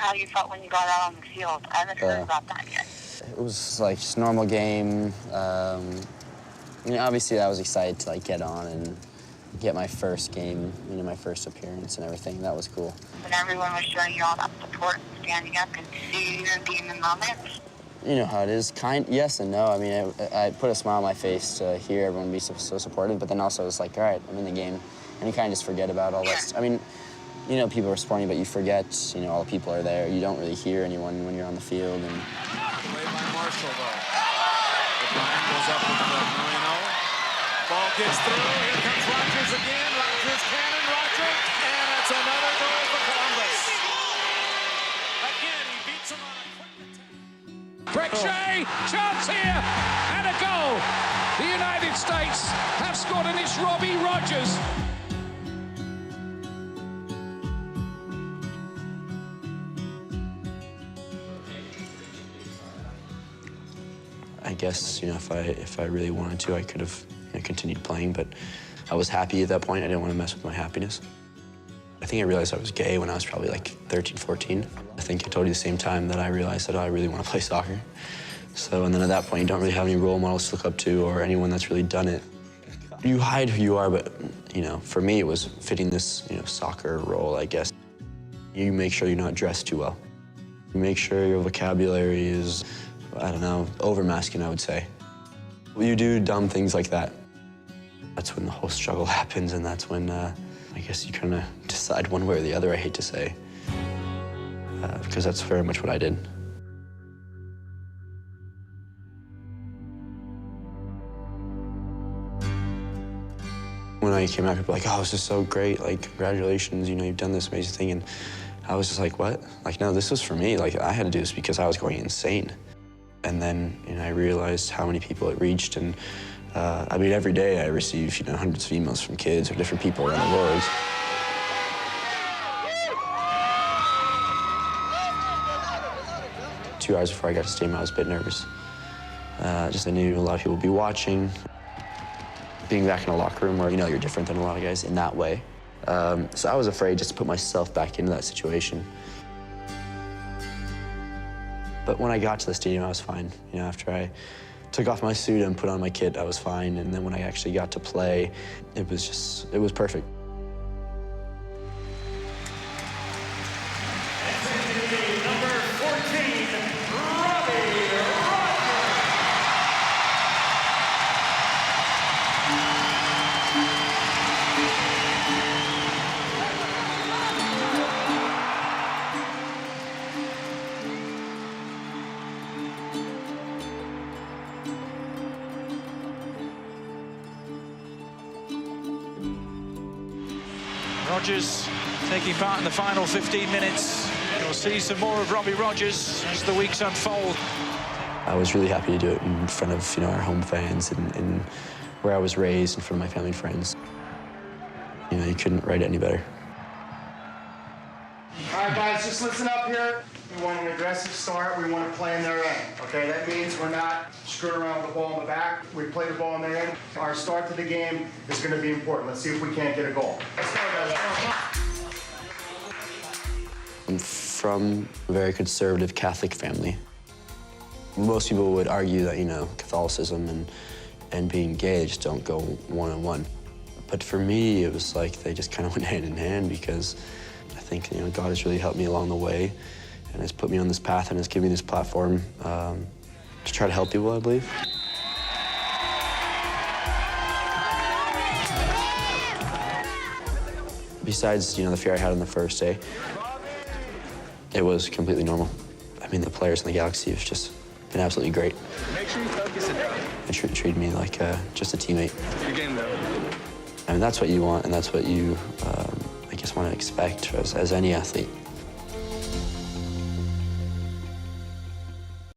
how you felt when you got out on the field. I haven't heard about that yet. It was like just a normal game. Obviously I was excited to like get on and get my first game, my first appearance and everything. That was cool. And everyone was showing you all that support and standing up and seeing you and being in the moment. You know how it is. Yes and no. I mean, I put a smile on my face to hear everyone be so supportive, but then also it's like, all right, I'm in the game. And you kind of just forget about all this. I mean, people are supporting, but you forget, all the people are there. You don't really hear anyone when you're on the field. And Play by Marshall, though. The line goes up with Marino. Ball gets through. Here comes Rogers again. Rogers, cannon, Rogers. And it's another goal for Columbus. Again, he beats him on a quick attack. Brek-Shea, chance here, and a goal. The United States have scored, and it's Robbie Rogers. I guess, if I really wanted to, I could have continued playing, but I was happy at that point. I didn't want to mess with my happiness. I think I realized I was gay when I was probably like 13, 14. I think I told you the same time that I realized that I really want to play soccer. So, and then at that point, you don't really have any role models to look up to or anyone that's really done it. You hide who you are, but, for me, it was fitting this, soccer role, I guess. You make sure you're not dressed too well. You make sure your vocabulary is, I don't know, over-masculine, I would say. You do dumb things like that. That's when the whole struggle happens, and that's when, I guess you kind of decide one way or the other, I hate to say, because that's very much what I did. When I came out, people were like, oh, this is so great, like, congratulations, you've done this amazing thing, and I was just like, what? Like, no, this was for me. Like, I had to do this because I was going insane. And then, I realized how many people it reached, and I mean, every day I receive, hundreds of emails from kids or different people around the world. 2 hours before I got to stadium, I was a bit nervous. I knew a lot of people would be watching. Being back in a locker room where, you're different than a lot of guys in that way. So I was afraid just to put myself back into that situation. But when I got to the stadium, I was fine. After I took off my suit and put on my kit, I was fine. And then when I actually got to play, it was perfect. Number 14, Robbie Rogers. Rogers taking part in the final 15 minutes. You'll see some more of Robbie Rogers as the weeks unfold. I was really happy to do it in front of, our home fans and where I was raised, in front of my family and friends. You couldn't write it any better. All right, guys, just listen up here. We want an aggressive start. We want to play in their end, okay? That means we're not screwing around with the ball in the back. We play the ball in their end. Our start to the game is going to be important. Let's see if we can't get a goal. Let's go, guys. I'm from a very conservative Catholic family. Most people would argue that, Catholicism and being gay just don't go one-on-one. But for me, it was like they just kind of went hand in hand because I think, God has really helped me along the way and has put me on this path and has given me this platform to try to help people, I believe. Besides, the fear I had on the first day, it was completely normal. I mean, the players in the Galaxy have just been absolutely great. Make sure you focus it down. They treated me like just a teammate. Your game, though. I mean, that's what you want, and that's what you, I guess, want to expect as any athlete.